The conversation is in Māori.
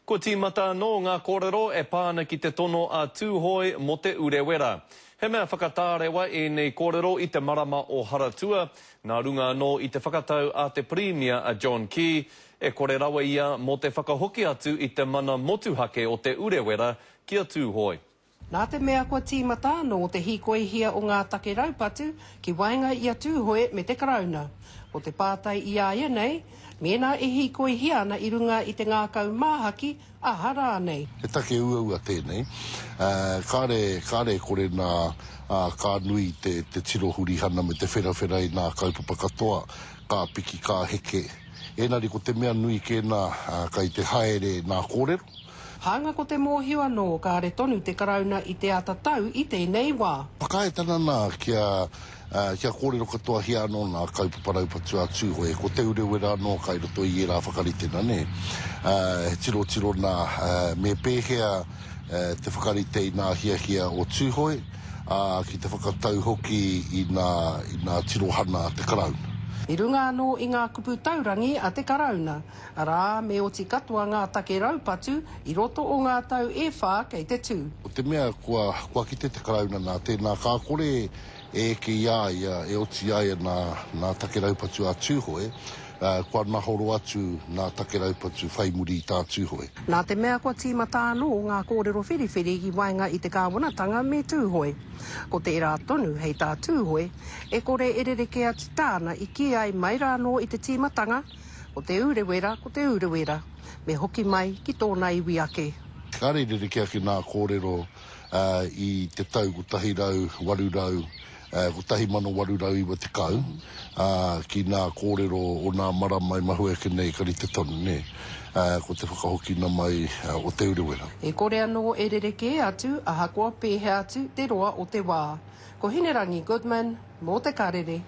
Ko tīmata no ngā kōrero e pāna ki te tono a tūhoi mo te urewera. He mea whakatārewa e nei kōrero i te marama o Haratua, nā runga no i te whakatau a te Premier a John Key, e kore rawa ia mo te whakahoki atu i te mana motuhake o te urewera kia tūhoi. Nā te mea kua tīmata no te hikoihia o ngā take raupatu ki waenga ia tūhoi me te karauna. O te pātai ia ia nei, mena e hikoihia ana i runga i te ngākau māhaki a hara nei. He take ua tēnei, kāre kore nā kā nui te tiro hurihana me te whera i nā kaupapa katoa, kā piki, kā heke. Enari ko te mea nui kēnā kai te haere nā kōrero. Hanga ko te mōhio anō ka re tonu te karauna i te atatau i tēnei wā. Pakaetana nā kia kōrero katoa hia anō nā kaupapa raupatu a tūhoi, ko te urewera anō kai roto i e rā whakaritena ne. Tiro nā me pēhea te whakarite i nā hia o tūhoi, ki te whakatau hoki i nā tirohana te karauna. I runga anō i ngā kupu taurangi a te karauna, rā me o ti katoa ngā take raupatu i roto o ngā tau e whā kei te tū. O te mea kua ki te karauna nā tēnā kā kore e ke ia e oti ia nā take raupatu a tūhoi, kua nahoro atu nā take raupatu whai muri i tā tūhoi. Nā te mea kua tīmata anō ngā kōrero whiriwhiri ki waenga i te kāwanatanga me tūhoi. Ko te ira tonu hei tā tūhoi, e kore erereke atu tāna i ki ai mai rā anō i te tīmatanga, ko te urewera, me hoki mai ki tōna iwi ake. Kāre erereke ake nā kōrero i te tau ko tahi rau, waru rau, ko tahi mano waru rau iwa te kau, ki nā kōrero o nā maramai mahue ke nei kari te tonu, ne? Ko te whakahoki na mai o te urewera. E kore anō e rereke atu, ahakoa pēhe atu te roa o te wā. Ko Hinerangi Goodman, mō te karere.